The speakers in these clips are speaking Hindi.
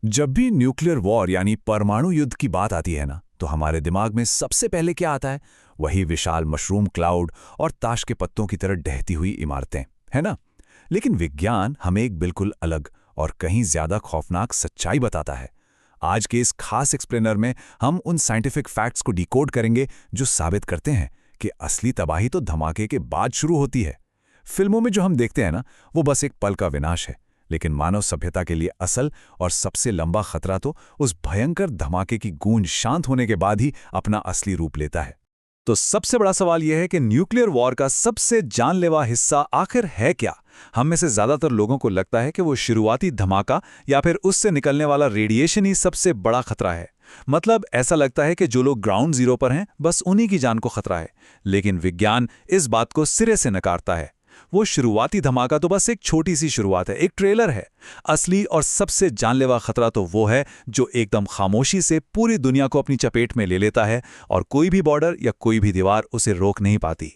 जब भी न्यूक्लियर वॉर यानी परमाणु युद्ध की बात आती है ना, तो हमारे दिमाग में सबसे पहले क्या आता है? वही विशाल मशरूम क्लाउड और ताश के पत्तों की तरह ढहती हुई इमारतें, है ना? लेकिन विज्ञान हमें एक बिल्कुल अलग और कहीं ज्यादा खौफनाक सच्चाई बताता है। आज के इस खास एक्सप्लेनर में हम उन साइंटिफिक फैक्ट्स को डिकोड करेंगे जो साबित करते हैं कि असली तबाही तो धमाके के बाद शुरू होती है। फिल्मों में जो हम देखते हैं ना, वो बस एक पल का विनाश है, लेकिन मानव सभ्यता के लिए असल और सबसे लंबा खतरा तो उस भयंकर धमाके की गूंज शांत होने के बाद ही अपना असली रूप लेता है। तो सबसे बड़ा सवाल यह है कि न्यूक्लियर वॉर का सबसे जानलेवा हिस्सा आखिर है क्या? हम में से ज्यादातर लोगों को लगता है कि वो शुरुआती धमाका या फिर उससे निकलने वाला रेडिएशन ही सबसे बड़ा खतरा है। मतलब ऐसा लगता है कि जो लोग ग्राउंड जीरो पर हैं, बस उन्हीं की जान को खतरा है। लेकिन विज्ञान इस बात को सिरे से नकारता है। वो शुरुआती धमाका तो बस एक छोटी सी शुरुआत है, एक ट्रेलर है। असली और सबसे जानलेवा खतरा तो वो है जो एकदम खामोशी से पूरी दुनिया को अपनी चपेट में ले लेता है और कोई भी बॉर्डर या कोई भी दीवार उसे रोक नहीं पाती।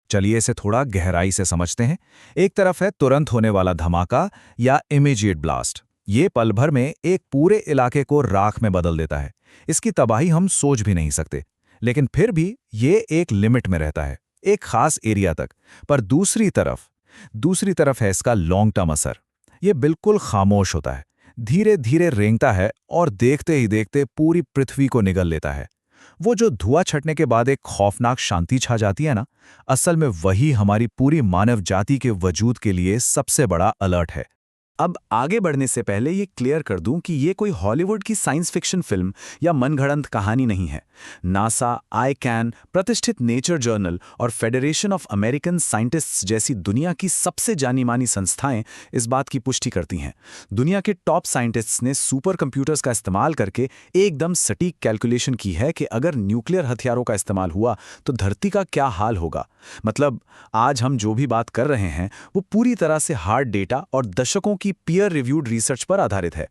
चलिए इसे थोड़ा गहराई से समझते हैं। एक तरफ है तुरंत होने वाला धमाका या इमीडिएट ब्लास्ट। ये पल भर में एक पूरे इलाके को राख में बदल देता है। इसकी तबाही हम सोच भी नहीं सकते। लेकिन फिर भी ये एक लिमिट में रहता है, एक खास एरिया तक। पर दूसरी तरफ है इसका लॉन्ग टर्म असर। ये बिल्कुल खामोश होता है, धीरे धीरे रेंगता है और देखते ही देखते पूरी पृथ्वी को निगल लेता है। वो जो धुआं छटने के बाद एक खौफनाक शांति छा जाती है ना, असल में वही हमारी पूरी मानव जाति के वजूद के लिए सबसे बड़ा अलर्ट है। अब आगे बढ़ने से पहले ये क्लियर कर दूं कि ये कोई हॉलीवुड की साइंस फिक्शन फिल्म या मनगढ़ंत कहानी नहीं है। नासा, आईकैन, प्रतिष्ठित नेचर जर्नल और फेडरेशन ऑफ अमेरिकन साइंटिस्ट्स जैसी दुनिया की सबसे जानी-मानी संस्थाएं इस बात की पुष्टि करती हैं। दुनिया के टॉप साइंटिस्ट्स ने सुपर कंप्यूटर्स का इस्तेमाल करके एकदम सटीक कैलकुलेशन की है कि अगर न्यूक्लियर हथियारों का इस्तेमाल हुआ तो धरती का क्या हाल होगा। मतलब आज हम जो भी बात कर रहे हैं वो पूरी तरह से हार्ड डेटा और दशकों की पीयर रिव्यूड रिसर्च पर आधारित है।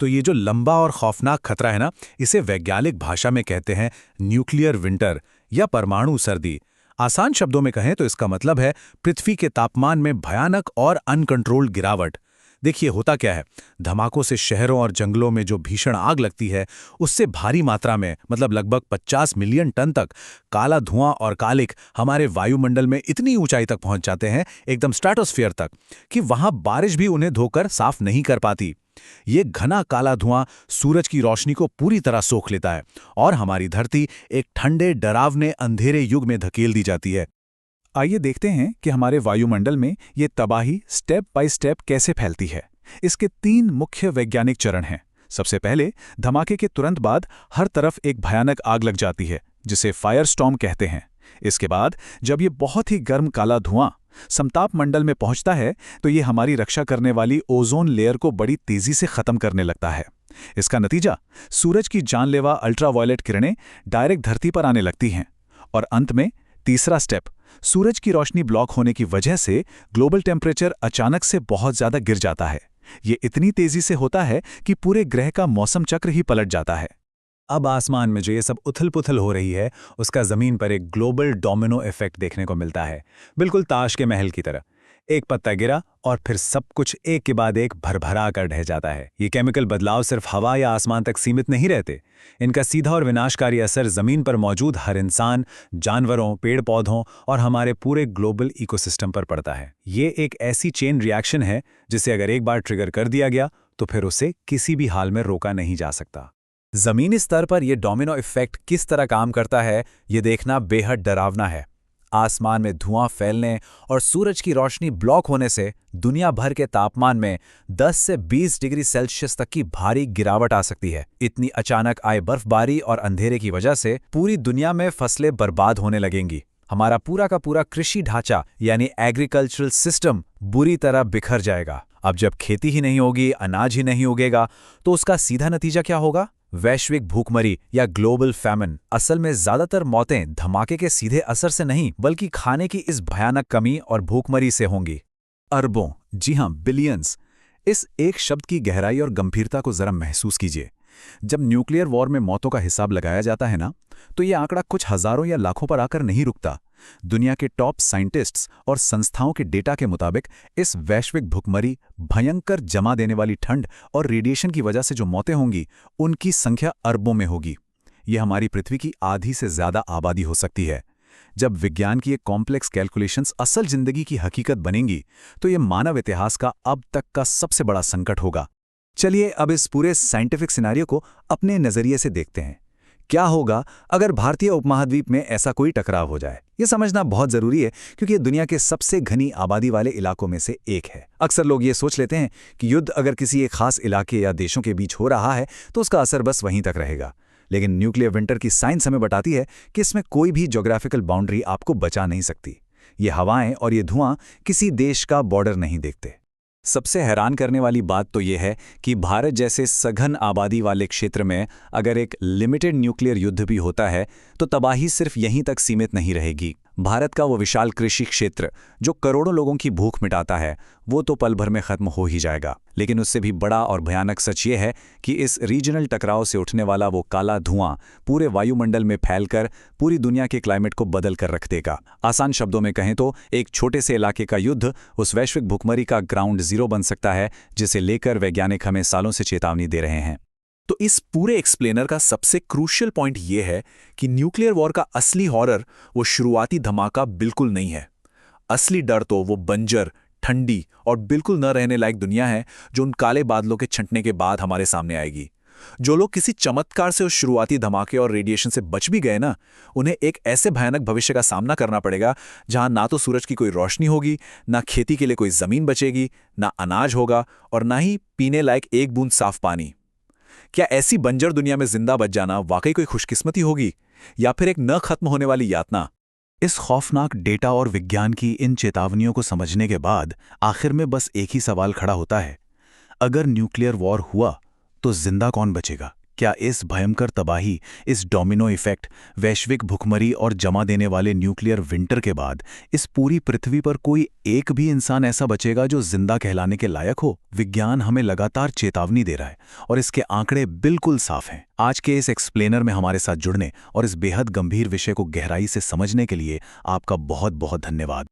तो ये जो लंबा और खौफनाक खतरा है ना, इसे वैज्ञानिक भाषा में कहते हैं न्यूक्लियर विंटर या परमाणु सर्दी। आसान शब्दों में कहें तो इसका मतलब है पृथ्वी के तापमान में भयानक और अनकंट्रोल्ड गिरावट। देखिए होता क्या है, धमाकों से शहरों और जंगलों में जो भीषण आग लगती है, उससे भारी मात्रा में मतलब लगभग 50 मिलियन टन तक काला धुआं और कालिक हमारे वायुमंडल में इतनी ऊंचाई तक पहुंच जाते हैं, एकदम स्ट्रेटोस्फीयर तक, कि वहां बारिश भी उन्हें धोकर साफ नहीं कर पाती। ये घना काला धुआं सूरज की रोशनी को पूरी तरह सोख लेता है और हमारी धरती एक ठंडे डरावने अंधेरे युग में धकेल दी जाती है। आइए देखते हैं कि हमारे वायुमंडल में ये तबाही स्टेप बाय स्टेप कैसे फैलती है। इसके 3 मुख्य वैज्ञानिक चरण हैं। सबसे पहले धमाके के तुरंत बाद हर तरफ एक भयानक आग लग जाती है, जिसे फायर स्टॉर्म कहते हैं। इसके बाद जब ये बहुत ही गर्म काला धुआं समताप मंडल में पहुंचता है, तो ये हमारी रक्षा करने वाली ओजोन लेयर को बड़ी तेजी से खत्म करने लगता है। इसका नतीजा सूरज की जानलेवा अल्ट्रावायलेट किरणें डायरेक्ट धरती पर आने लगती हैं। और अंत में तीसरा स्टेप, सूरज की रोशनी ब्लॉक होने की वजह से ग्लोबल टेम्परेचर अचानक से बहुत ज्यादा गिर जाता है। ये इतनी तेजी से होता है कि पूरे ग्रह का मौसम चक्र ही पलट जाता है। अब आसमान में जो ये सब उथल-पुथल हो रही है, उसका जमीन पर एक ग्लोबल डोमिनो इफेक्ट देखने को मिलता है, बिल्कुल ताश के महल की तरह। एक पत्ता गिरा और फिर सब कुछ एक के बाद एक भरभरा कर ढह जाता है। ये केमिकल बदलाव सिर्फ हवा या आसमान तक सीमित नहीं रहते। इनका सीधा और विनाशकारी असर जमीन पर मौजूद हर इंसान, जानवरों, पेड़ पौधों और हमारे पूरे ग्लोबल इकोसिस्टम पर पड़ता है। ये एक ऐसी चेन रिएक्शन है जिसे अगर एक बार ट्रिगर कर दिया गया तो फिर उसे किसी भी हाल में रोका नहीं जा सकता। जमीनी स्तर पर यह डोमिनो इफेक्ट किस तरह काम करता है, ये देखना बेहद डरावना है। आसमान में धुआं फैलने और सूरज की रोशनी ब्लॉक होने से दुनिया भर के तापमान में 10 से 20 डिग्री सेल्सियस तक की भारी गिरावट आ सकती है। इतनी अचानक आए बर्फबारी और अंधेरे की वजह से पूरी दुनिया में फसलें बर्बाद होने लगेंगी। हमारा पूरा का पूरा कृषि ढांचा यानी एग्रीकल्चरल सिस्टम बुरी तरह बिखर जाएगा। अब जब खेती ही नहीं होगी, अनाज ही नहीं उगेगा, तो उसका सीधा नतीजा क्या होगा? वैश्विक भूखमरी या ग्लोबल फैमिन। असल में ज्यादातर मौतें धमाके के सीधे असर से नहीं, बल्कि खाने की इस भयानक कमी और भूखमरी से होंगी। अरबों, जी हां, बिलियंस। इस एक शब्द की गहराई और गंभीरता को जरा महसूस कीजिए। जब न्यूक्लियर वॉर में मौतों का हिसाब लगाया जाता है ना, तो ये आंकड़ा कुछ हजारों या लाखों पर आकर नहीं रुकता, दुनिया के टॉप साइंटिस्ट्स और संस्थाओं के डेटा के मुताबिक इस वैश्विक भुखमरी, भयंकर जमा देने वाली ठंड और रेडिएशन की वजह से जो मौतें होंगी, उनकी संख्या अरबों में होगी। ये हमारी पृथ्वी की आधी से ज्यादा आबादी हो सकती है। जब विज्ञान की ये कॉम्प्लेक्स कैलकुलेशंस असल जिंदगी की हकीकत बनेंगी, तो ये मानव इतिहास का अब तक का सबसे बड़ा संकट होगा। चलिए अब इस पूरे साइंटिफिक सिनेरियो को अपने नजरिए से देखते हैं। क्या होगा अगर भारतीय उपमहाद्वीप में ऐसा कोई टकराव हो जाए? ये समझना बहुत जरूरी है, क्योंकि ये दुनिया के सबसे घनी आबादी वाले इलाकों में से एक है। अक्सर लोग ये सोच लेते हैं कि युद्ध अगर किसी एक खास इलाके या देशों के बीच हो रहा है तो उसका असर बस वहीं तक रहेगा। लेकिन न्यूक्लियर विंटर की साइंस हमें बताती है कि इसमें कोई भी ज्योग्राफिकल बाउंड्री आपको बचा नहीं सकती। ये हवाएं और ये धुआं किसी देश का बॉर्डर नहीं देखते। सबसे हैरान करने वाली बात तो ये है कि भारत जैसे सघन आबादी वाले क्षेत्र में अगर एक लिमिटेड न्यूक्लियर युद्ध भी होता है तो तबाही सिर्फ यहीं तक सीमित नहीं रहेगी। भारत का वो विशाल कृषि क्षेत्र जो करोड़ों लोगों की भूख मिटाता है, वो तो पल भर में खत्म हो ही जाएगा। लेकिन उससे भी बड़ा और भयानक सच ये है कि इस रीजनल टकराव से उठने वाला वो काला धुआं पूरे वायुमंडल में फैलकर पूरी दुनिया के क्लाइमेट को बदल कर रख देगा। आसान शब्दों में कहें तो एक छोटे से इलाके का युद्ध उस वैश्विक भुखमरी का ग्राउंड जीरो बन सकता है, जिसे लेकर वैज्ञानिक हमें सालों से चेतावनी दे रहे हैं। तो इस पूरे एक्सप्लेनर का सबसे क्रूशियल पॉइंट ये है कि न्यूक्लियर वॉर का असली हॉरर वो शुरुआती धमाका बिल्कुल नहीं है। असली डर तो वो बंजर, ठंडी और बिल्कुल न रहने लायक दुनिया है जो उन काले बादलों के छंटने के बाद हमारे सामने आएगी। जो लोग किसी चमत्कार से उस शुरुआती धमाके और रेडिएशन से बच भी गए ना, उन्हें एक ऐसे भयानक भविष्य का सामना करना पड़ेगा जहां ना तो सूरज की कोई रोशनी होगी, ना खेती के लिए कोई जमीन बचेगी, ना अनाज होगा और ना ही पीने लायक एक बूंद साफ पानी। क्या ऐसी बंजर दुनिया में जिंदा बच जाना वाकई कोई खुशकिस्मती होगी या फिर एक न खत्म होने वाली यातना? इस खौफनाक डेटा और विज्ञान की इन चेतावनियों को समझने के बाद आखिर में बस एक ही सवाल खड़ा होता है, अगर न्यूक्लियर वॉर हुआ तो जिंदा कौन बचेगा? क्या इस भयंकर तबाही, इस डोमिनो इफेक्ट, वैश्विक भुखमरी और जमा देने वाले न्यूक्लियर विंटर के बाद इस पूरी पृथ्वी पर कोई एक भी इंसान ऐसा बचेगा जो जिंदा कहलाने के लायक हो? विज्ञान हमें लगातार चेतावनी दे रहा है और इसके आंकड़े बिल्कुल साफ हैं। आज के इस एक्सप्लेनर में हमारे साथ जुड़ने और इस बेहद गंभीर विषय को गहराई से समझने के लिए आपका बहुत बहुत धन्यवाद।